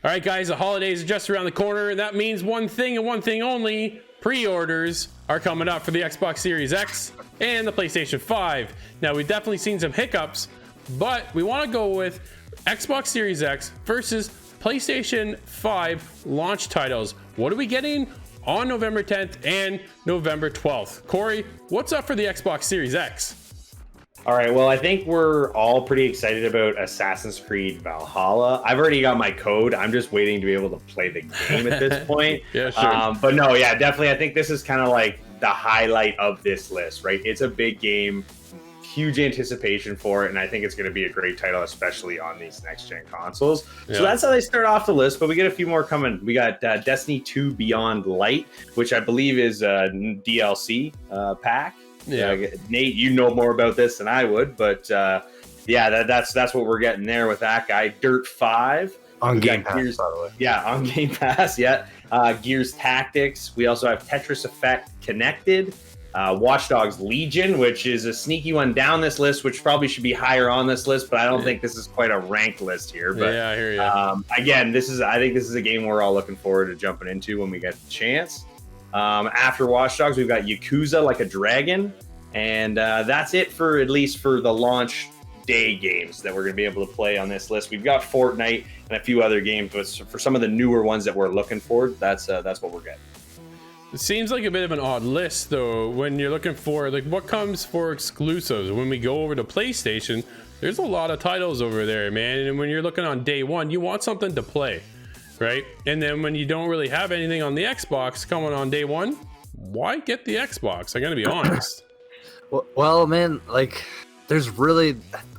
All right, guys, the holidays are just around the corner, and that means one thing and one thing only. Pre-orders are coming up for the Xbox Series X and the PlayStation 5. Now, we've definitely seen some hiccups, but we want to go with Xbox Series X versus PlayStation 5 launch titles. What are we getting on November 10th and November 12th? Corey, what's up for the Xbox Series X? All right, well, I think we're all pretty excited about Assassin's Creed Valhalla. I've already got my code. I'm just waiting to be able to play the game at this point. Yeah, sure. But no, yeah, definitely. I think this is kind of like the highlight of this list, right? It's a big game, huge anticipation for it, and I think it's going to be a great title, especially on these next-gen consoles. Yeah. So that's how they start off the list, but we get a few more coming. We got Destiny 2 Beyond Light, which I believe is a DLC pack. Yeah, Nate, you know more about this than I would, but yeah, that's what we're getting there with that guy. Dirt 5 on Game Pass, by the way. Yeah, on Game Pass. Yeah, Gears Tactics. We also have Tetris Effect Connected, Watchdogs Legion, which is a sneaky one down this list, which probably should be higher on this list, but I don't think this is quite a ranked list here. But yeah, I hear you. Again, I think this is a game we're all looking forward to jumping into when we get the chance. After Watchdogs, we've got Yakuza Like a Dragon, and that's it for at least for the launch day games that we're going to be able to play on this list. We've got Fortnite and a few other games, but for some of the newer ones that we're looking for, that's what we're getting. It seems like a bit of an odd list, though, when you're looking for like what comes for exclusives. When we go over to PlayStation, there's a lot of titles over there, man. And when you're looking on day one, you want something to play. Right? And then when you don't really have anything on the Xbox coming on day one, why get the Xbox? I'm gonna be honest. Well, man, like there's really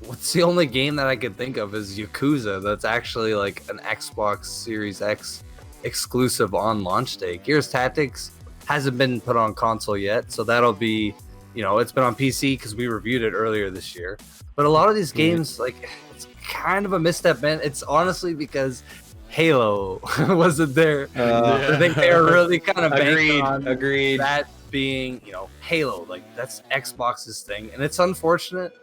what's the only game that I could think of is Yakuza that's actually like an Xbox Series X exclusive on launch day. Gears Tactics hasn't been put on console yet, so that'll be, it's been on PC because we reviewed it earlier this year. But a lot of these games, like, it's kind of a misstep, man. It's honestly because Halo wasn't there. I think they were really kind of banking on that being, Halo. Like, that's Xbox's thing, and it's unfortunate,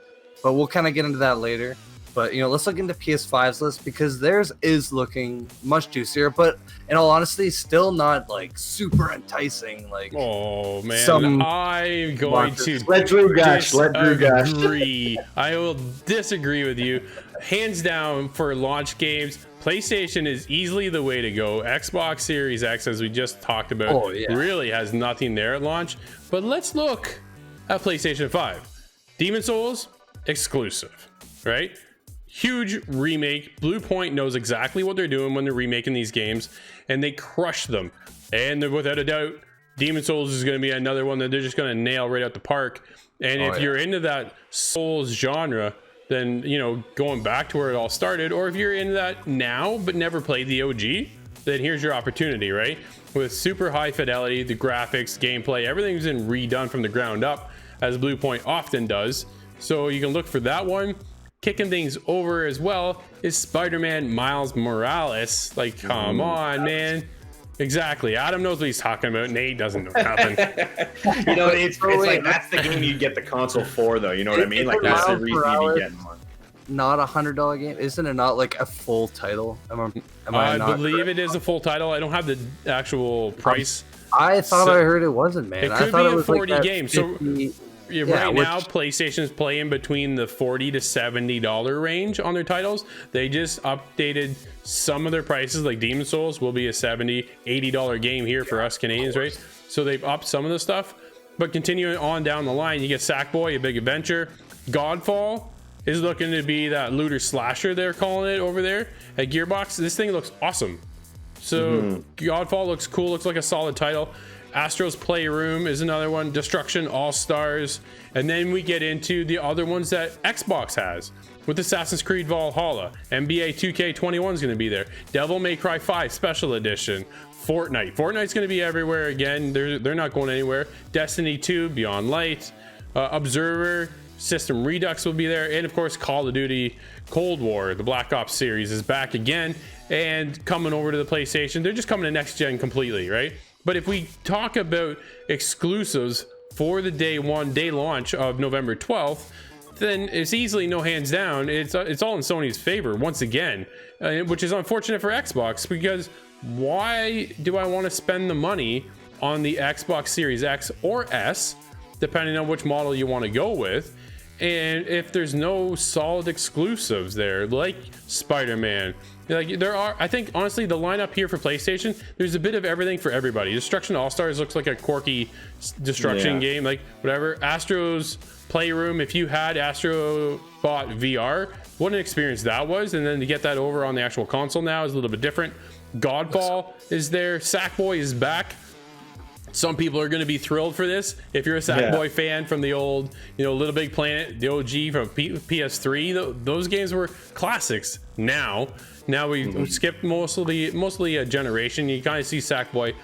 but we'll kind of get into that later. But, let's look into PS5's list because theirs is looking much juicier, but in all honesty, still not like super enticing. Like, oh man, I'm going to let Drew gush. Disagree. I will disagree with you. Hands down for launch games, PlayStation is easily the way to go. Xbox Series X, as we just talked about, really has nothing there at launch. But let's look at PlayStation 5. Demon's Souls, exclusive, right? Huge remake. Blue Point knows exactly what they're doing when they're remaking these games, and they crush them. And without a doubt, Demon's Souls is going to be another one that they're just going to nail right out the park. And if you're into that Souls genre, then, going back to where it all started, or if you're into that now but never played the OG, then here's your opportunity, right? With super high fidelity, the graphics, gameplay, everything's been redone from the ground up, as Blue Point often does. So you can look for that one. Kicking things over as well is Spider-Man Miles Morales. Like, come on, man. Exactly. Adam knows what he's talking about. Nate doesn't know nothing. It's like that's the game you get the console for, though. You know what I mean? Like, that's the reason you get one. Not $100 game, isn't it? Not like a full title. I believe it is a full title. I don't have the actual price. I thought I heard it wasn't, man. It could be a 40 game. So right now, PlayStation's playing between the $40 to $70 range on their titles. They just updated some of their prices, like Demon's Souls will be a $70, $80 game here for us Canadians, right? So they've upped some of the stuff. But continuing on down the line, you get Sackboy, A Big Adventure. Godfall is looking to be that looter slasher they're calling it over there at Gearbox. This thing looks awesome. So Godfall looks cool, looks like a solid title. Astro's Playroom is another one. Destruction All-Stars. And then we get into the other ones that Xbox has with Assassin's Creed Valhalla. NBA 2K21 is going to be there. Devil May Cry 5 Special Edition. Fortnite's going to be everywhere again. They're not going anywhere. Destiny 2 Beyond Light. Observer. System Redux will be there. And of course, Call of Duty Cold War, the Black Ops series, is back again and coming over to the PlayStation. They're just coming to next gen completely, right? But if we talk about exclusives for the day launch of November 12th, then it's easily no hands down. It's all in Sony's favor once again, which is unfortunate for Xbox, because why do I want to spend the money on the Xbox Series X or S, depending on which model you want to go with, and if there's no solid exclusives there, like Spider-Man? Like, there are, I think honestly the lineup here for PlayStation, there's a bit of everything for everybody. Destruction All-Stars looks like a quirky destruction game, like whatever. Astro's Playroom, if you had Astro Bot VR, what an experience that was. And then to get that over on the actual console now is a little bit different. Godfall is there. Sackboy is back. Some people are going to be thrilled for this. If you're a Sackboy fan from the old, Little Big Planet, the OG from PS3, those games were classics. Now we skipped mostly a generation. You kind of see Sackboy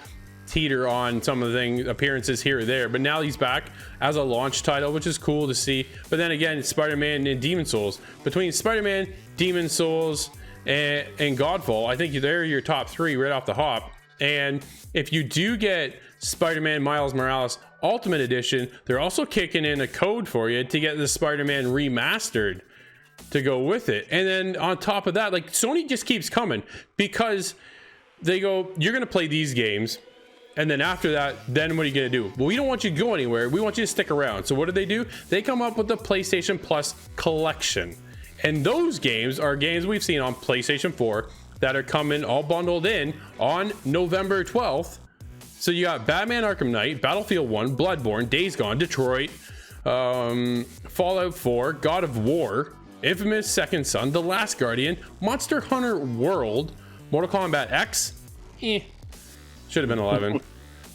teeter on some of the appearances here or there, but now he's back as a launch title, which is cool to see. But then again, it's Spider-Man and Demon Souls. Between Spider-Man, Demon Souls, and Godfall, I think they're your top three right off the hop. And if you do get Spider-Man Miles Morales Ultimate Edition, they're also kicking in a code for you to get the Spider-Man remastered to go with it. And then on top of that, like, Sony just keeps coming, because they go, you're going to play these games, and then after that, then what are you going to do? Well, we don't want you to go anywhere. We want you to stick around. So what do? They come up with the PlayStation Plus collection. And those games are games we've seen on PlayStation 4 that are coming all bundled in on November 12th. So you got Batman Arkham Knight, Battlefield 1, Bloodborne, Days Gone, Detroit, Fallout 4, God of War, Infamous Second Son, The Last Guardian, Monster Hunter World, Mortal Kombat X, should have been 11,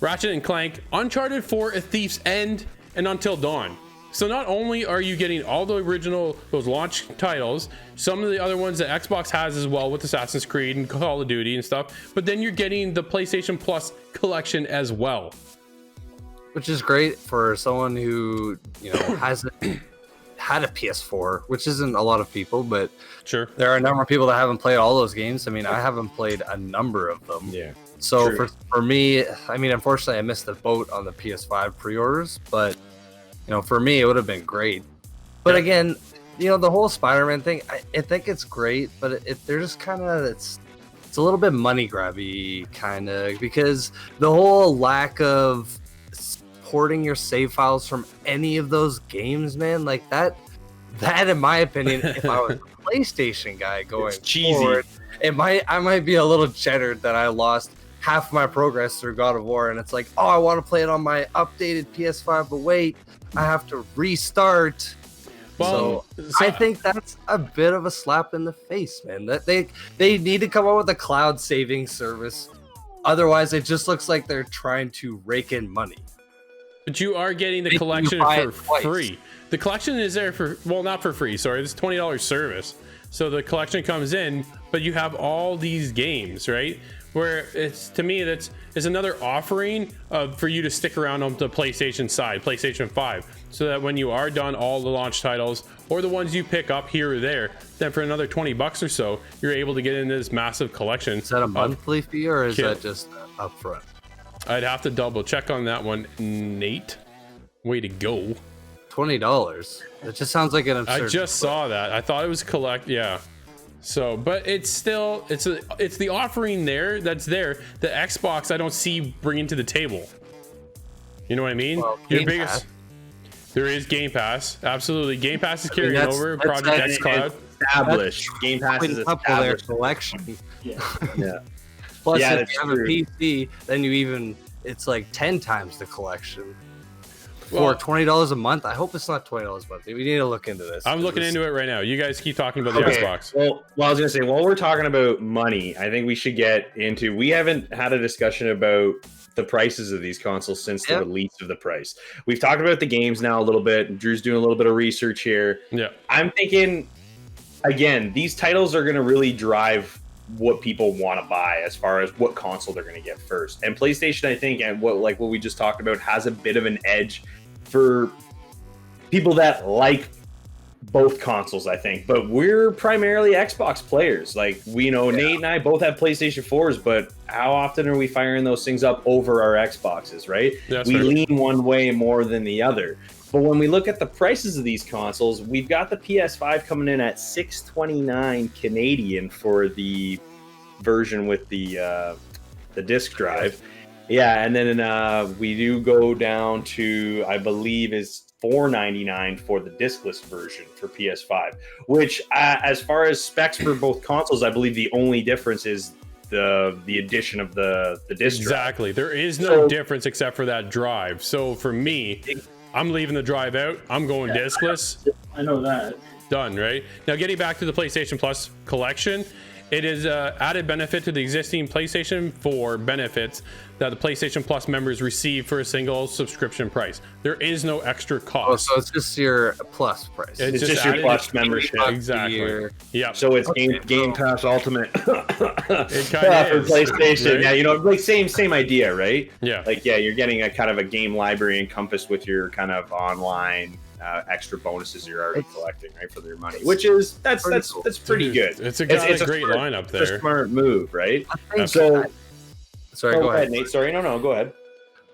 Ratchet and Clank, Uncharted 4, A Thief's End, and Until Dawn. So not only are you getting all the original, those launch titles, some of the other ones that Xbox has as well with Assassin's Creed and Call of Duty and stuff, but then you're getting the PlayStation Plus collection as well. Which is great for someone who, hasn't had a PS4, which isn't a lot of people, but sure, there are a number of people that haven't played all those games. I mean, I haven't played a number of them. Yeah. So for me, I mean, unfortunately, I missed the boat on the PS5 pre-orders, but for me, it would have been great. But again, the whole Spider-Man thing, I think it's great, but they're just kind of, it's a little bit money grabby kind of, because the whole lack of porting your save files from any of those games, man, like that in my opinion, if I was a PlayStation guy going forward, I might be a little cheddared that I lost half my progress through God of War, and it's like, oh, I want to play it on my updated PS5, but wait, I have to restart. So I think that's a bit of a slap in the face, man. That they need to come up with a cloud saving service. Otherwise, it just looks like they're trying to rake in money. But you are getting the collection for free. The collection is there for, well, not for free. Sorry, it's $20 service. So the collection comes in, but you have all these games, right? Where it's, to me, it's another offering for you to stick around on the PlayStation side, PlayStation 5, so that when you are done all the launch titles or the ones you pick up here or there, then for another $20 or so, you're able to get into this massive collection. Is that a monthly fee, or is that just upfront? I'd have to double check on that one, Nate. Way to go. $20. That just sounds like an absurd. I just saw that. I thought it was yeah. So, but it's still, it's the offering that's there. The Xbox, I don't see bringing to the table. You know what I mean? Well, there is Game Pass. Absolutely. Game Pass is carrying over Project X Cloud. Established. Game Pass is established. Their collection. Yeah. Plus, if you have a PC, then it's like 10 times the collection. For $20 a month. I hope it's not $20 a month. We need to look into this. I'm looking into it right now. You guys keep talking about the Xbox. Well, I was gonna say, while we're talking about money, I think we should get into. We haven't had a discussion about the prices of these consoles since the release of the price. We've talked about the games now a little bit. Drew's doing a little bit of research here. Yeah, I'm thinking, again, these titles are going to really drive what people want to buy as far as what console they're going to get first. And PlayStation, I think, and what we just talked about, has a bit of an edge for people that like both consoles, I think. But we're primarily Xbox players. Like, Nate and I both have PlayStation 4s, but how often are we firing those things up over our Xboxes, right? That's we fair. lean one way more than the other. But when we look at the prices of these consoles, we've got the PS5 coming in at $629 Canadian for the version with the disc drive. Yeah, and then we do go down to, I believe, is $499 for the discless version for PS5. Which, as far as specs for both consoles, I believe the only difference is the addition of the disc drive. Exactly. There is no difference except for that drive. So for me, I'm leaving the drive out. I'm going discless. I know that. Done, right? Now, getting back to the PlayStation Plus collection, it is added benefit to the existing PlayStation 4 benefits that the PlayStation Plus members receive for a single subscription price. There is no extra cost. Oh, so it's just your Plus price. It's just your Plus membership. Exactly. Yeah. So it's Game Pass Ultimate It kind of for is, PlayStation. right? Yeah, you know, like same idea, right? Yeah. Like, yeah, you're getting a kind of a game library encompassed with your kind of online extra bonuses you're already collecting, right, for their money, which is that's pretty good. It's a great lineup there. It's a smart move, right? So, sorry, go ahead. Nate. Sorry, no, go ahead.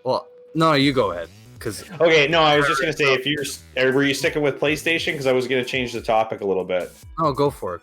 Well, no, you go ahead. Okay, no, I was just gonna say, were you sticking with PlayStation? Because I was gonna change the topic a little bit. Oh, go for it.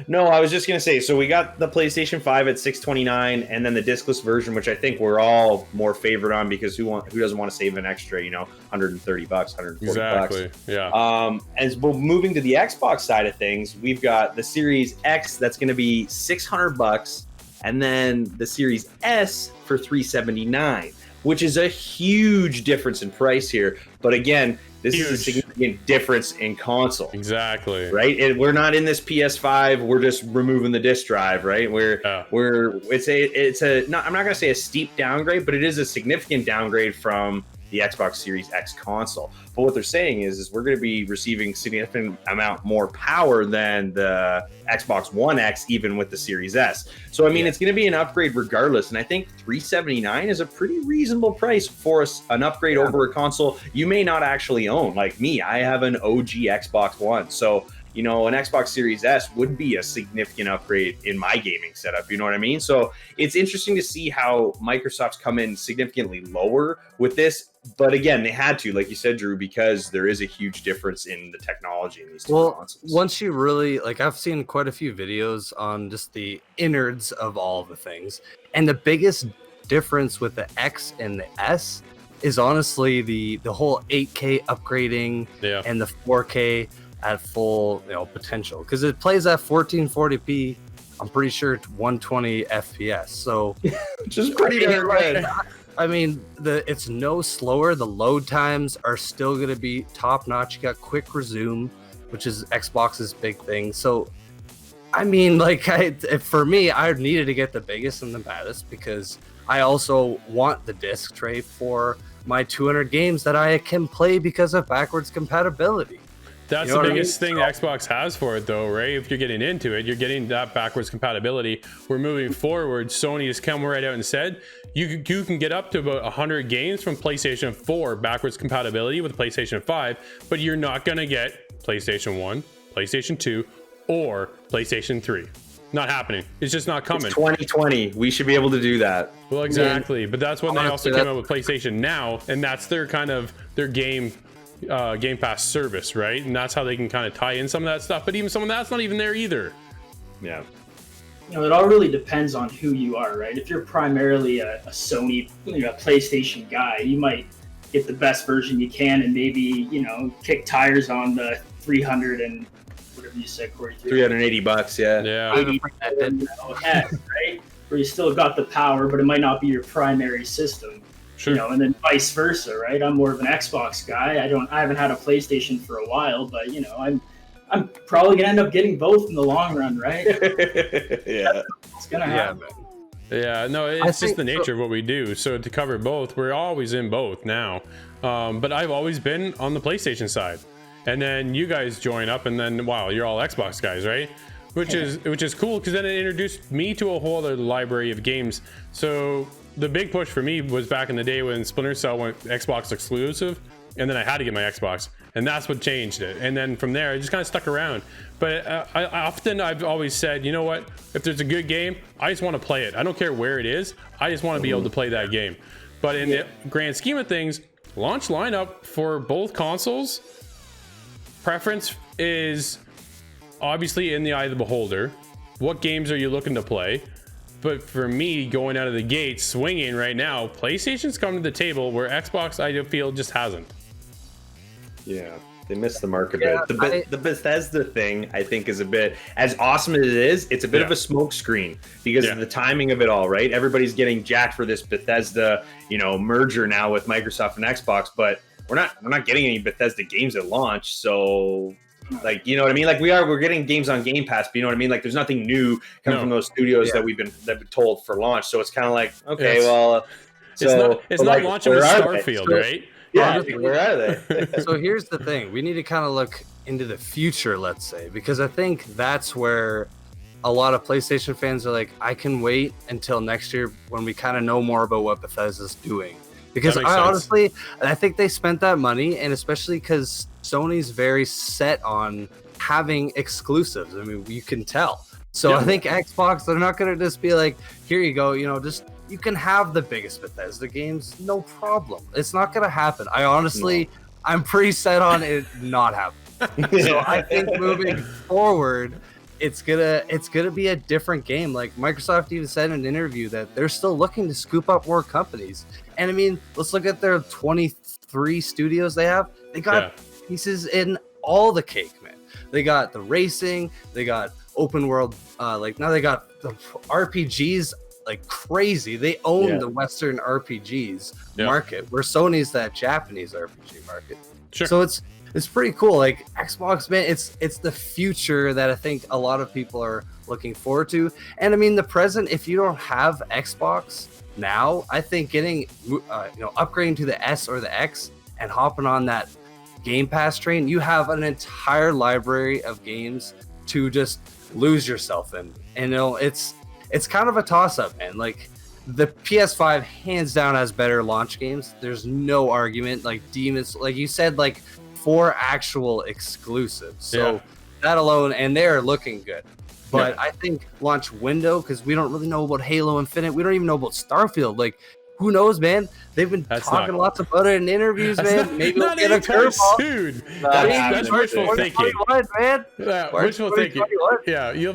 No, I was just gonna say, so we got the PlayStation 5 at $629, and then the discless version, which I think we're all more favored on, because who doesn't want to save an extra, $130, $140? Exactly. Yeah. And well, moving to the Xbox side of things, we've got the Series X that's gonna be $600, and then the Series S for $379. Which is a huge difference in price here. But again, this is a significant difference in console. Exactly. Right? We're not in this PS5. We're just removing the disc drive, right? It's I'm not going to say a steep downgrade, but it is a significant downgrade from the Xbox Series X console. But what they're saying is we're going to be receiving significant amount more power than the Xbox One X, even with the Series S. So, I mean, it's going to be an upgrade regardless. And I think $379 is a pretty reasonable price for an upgrade over a console you may not actually own. Like me, I have an OG Xbox One. So, an Xbox Series S would be a significant upgrade in my gaming setup. You know what I mean? So it's interesting to see how Microsoft's come in significantly lower with this. But again, they had to, like you said, Drew, because there is a huge difference in the technology in these two consoles. Once you really, I've seen quite a few videos on just the innards of all the things. And the biggest difference with the X and the S is honestly the whole 8K upgrading and the 4K at full potential, because it plays at 1440p. I'm pretty sure it's 120 FPS. So just pretty darn good. I mean, it's no slower. The load times are still going to be top notch. You got quick resume, which is Xbox's big thing. So, I mean, for me, I needed to get the biggest and the baddest, because I also want the disc tray for my 200 games that I can play because of backwards compatibility. That's the biggest thing Xbox has for it, though, right? If you're getting into it, you're getting that backwards compatibility. We're moving forward. Sony has come right out and said you can get up to about 100 games from PlayStation 4 backwards compatibility with PlayStation 5, but you're not going to get PlayStation 1, PlayStation 2, or PlayStation 3. Not happening. It's just not coming. It's 2020. We should be able to do that. Well, exactly. But that's when they also came out with PlayStation Now, and that's their Game Pass service, right? And that's how they can kind of tie in some of that stuff. But even some of that's not even there either. Yeah. It all really depends on who you are, right? If you're primarily a Sony, a PlayStation guy, you might get the best version you can and maybe, kick tires on the 300 and whatever you said, Corey. $380, yeah. Yeah. Right? Where you still got the power, but it might not be your primary system. Sure. And then vice versa, right? I'm more of an Xbox guy. I haven't had a PlayStation for a while, but I'm probably gonna end up getting both in the long run, right? Yeah, it's gonna happen. Yeah, no, it's just the nature of what we do. So to cover both, we're always in both now. But I've always been on the PlayStation side, and then you guys join up, and then you're all Xbox guys, right? Which is cool, because then it introduced me to a whole other library of games. So the big push for me was back in the day when Splinter Cell went Xbox exclusive, and then I had to get my Xbox, and that's what changed it. And then from there, I just kind of stuck around. But I've always said, you know what? If there's a good game, I just want to play it. I don't care where it is. I just want to be able to play that game. But in the grand scheme of things, launch lineup for both consoles, preference is obviously in the eye of the beholder. What games are you looking to play? But for me, going out of the gate, swinging right now, PlayStation's come to the table where Xbox, I feel, just hasn't. Yeah, they missed the mark a bit. The Bethesda thing, I think, is a bit, as awesome as it is, it's a bit of a smokescreen because of the timing of it all, right? Everybody's getting jacked for this Bethesda, merger now with Microsoft and Xbox, but we're not getting any Bethesda games at launch, so... Like, you know what I mean? Like we're getting games on Game Pass, but you know what I mean? Like there's nothing new coming from those studios that we've been told for launch. So it's kind of like, okay, it's not launching with Starfield, right? Yeah, where are they? So here's the thing. We need to kind of look into the future, let's say, because I think that's where a lot of PlayStation fans are like, I can wait until next year when we kind of know more about what Bethesda's doing. Because I think they spent that money, and especially because Sony's very set on having exclusives. I mean, you can tell. So I think Xbox, they're not going to just be like, here you go, you can have the biggest Bethesda games, no problem. It's not going to happen. I'm pretty set on it not happening. So I think moving forward, it's gonna be a different game. Like Microsoft even said in an interview that they're still looking to scoop up more companies. And I mean, let's look at their 23 studios they have. They got pieces in all the cake, man. They got the racing, they got open world, now they got the RPGs like crazy. They own the Western RPGs market, where Sony's that Japanese RPG market. Sure. So it's pretty cool. Like Xbox, man, it's the future that I think a lot of people are looking forward to. And I mean, the present, if you don't have Xbox now, I think getting upgrading to the S or the X and hopping on that Game Pass train, you have an entire library of games to just lose yourself in. And it's kind of a toss-up, man. Like the PS5 hands down has better launch games. There's no argument. Like Demons, like you said, like 4 actual exclusives. So that alone, and they're looking good. But I think launch window, because we don't really know about Halo Infinite. We don't even know about Starfield. Like, who knows, man? They've been talking lots about it in interviews, man. Maybe we'll get a curveball. That's wishful thinking. Man. Wishful thinking. Yeah, we'll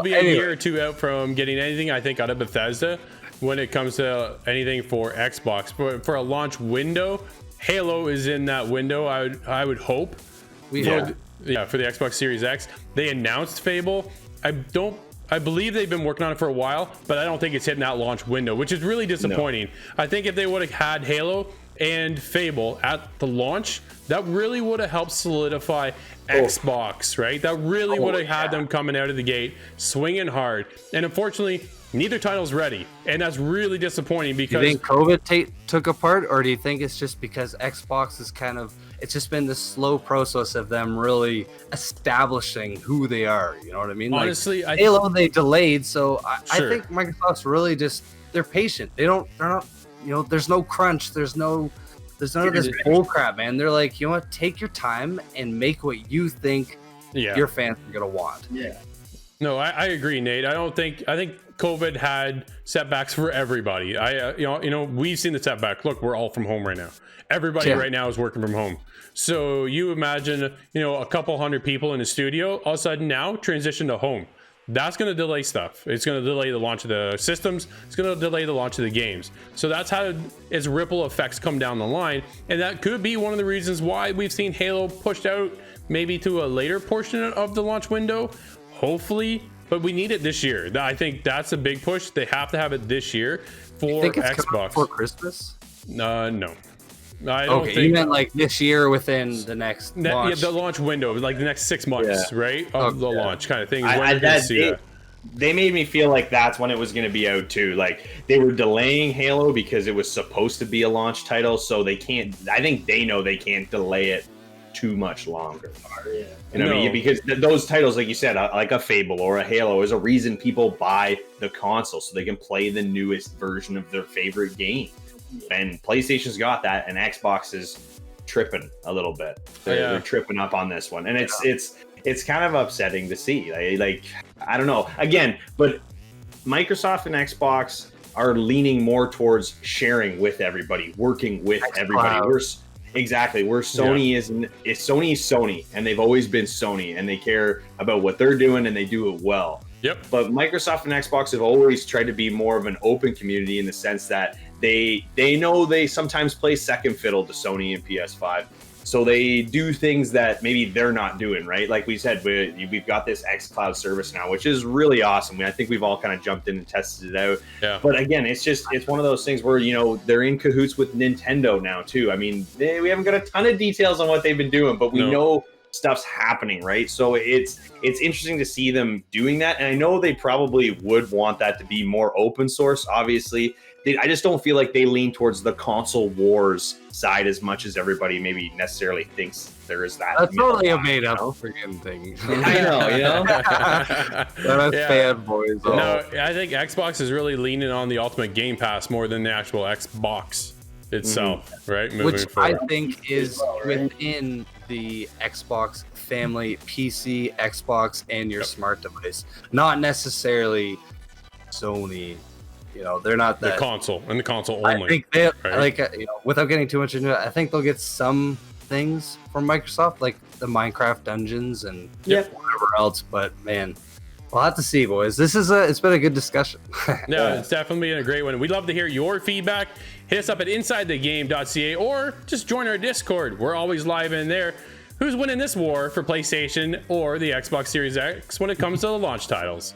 be a year or two out from getting anything, I think, out of Bethesda when it comes to anything for Xbox. For a launch window, Halo is in that window. I would hope. For the Xbox Series X. They announced Fable. I believe they've been working on it for a while, but I don't think it's hitting that launch window, which is really disappointing. I think if they would have had Halo and Fable at the launch, that really would have helped solidify Xbox, right? That really would have had them coming out of the gate, swinging hard. And unfortunately, neither title's ready, and that's really disappointing. Because do you think COVID took a part, or do you think it's just because Xbox is it's just been this slow process of them really establishing who they are? You know what I mean? Honestly, Halo they delayed, so I think Microsoft's really they're patient. They're not, there's no crunch. There's none of this bull crap, man. They're like, you know what? Take your time and make what you think your fans are gonna want. Yeah. No, I agree, Nate. I think COVID had setbacks for everybody. We've seen the setback. Look, we're all from home right now. Everybody right now is working from home. So you imagine, a couple hundred people in a studio, all of a sudden now transition to home. That's going to delay stuff. It's going to delay the launch of the systems. It's going to delay the launch of the games. So that's how its ripple effects come down the line. And that could be one of the reasons why we've seen Halo pushed out maybe to a later portion of the launch window. Hopefully, but we need it this year. I think that's a big push. They have to have it this year for Xbox. For Christmas? No. I don't think you meant like this year within the next launch. Yeah, the launch window, like the next 6 months, right? Of the launch kind of thing. They made me feel like that's when it was going to be out too. Like they were delaying Halo because it was supposed to be a launch title, so they can't. I think they know they can't delay it too much longer. You know what I mean? Because those titles, like you said, like a Fable or a Halo, is a reason people buy the console so they can play the newest version of their favorite game. And PlayStation's got that, and Xbox is tripping a little bit. They're tripping up on this one, and it's kind of upsetting to see. Like I don't know. Again, but Microsoft and Xbox are leaning more towards sharing with everybody, working with everybody. exactly where Sony is Sony, and they've always been Sony, and they care about what they're doing and they do it well. Yep. But Microsoft and Xbox have always tried to be more of an open community in the sense that they know they sometimes play second fiddle to Sony and PS5. So they do things that maybe they're not doing, right? Like we said, we've got this xCloud service now, which is really awesome. I think we've all kind of jumped in and tested it out. Yeah. But again, it's one of those things where, they're in cahoots with Nintendo now too. I mean, we haven't got a ton of details on what they've been doing, but we know stuff's happening, right? So it's interesting to see them doing that. And I know they probably would want that to be more open source, obviously. I just don't feel like they lean towards the console wars side as much as everybody maybe necessarily thinks there is that. That's totally a made up freaking thing. I know, That's fanboys. No, I think Xbox is really leaning on the Ultimate Game Pass more than the actual Xbox itself, right? Which I think is within the Xbox family, PC, Xbox, and your smart device. Not necessarily Sony. They're not that. The console only. I think they without getting too much into it, I think they'll get some things from Microsoft, like the Minecraft dungeons and whatever else. But man, we'll have to see, boys. It's been a good discussion. Yeah, it's definitely been a great one. We'd love to hear your feedback. Hit us up at insidethegame.ca or just join our Discord. We're always live in there. Who's winning this war for PlayStation or the Xbox Series X when it comes to the launch titles?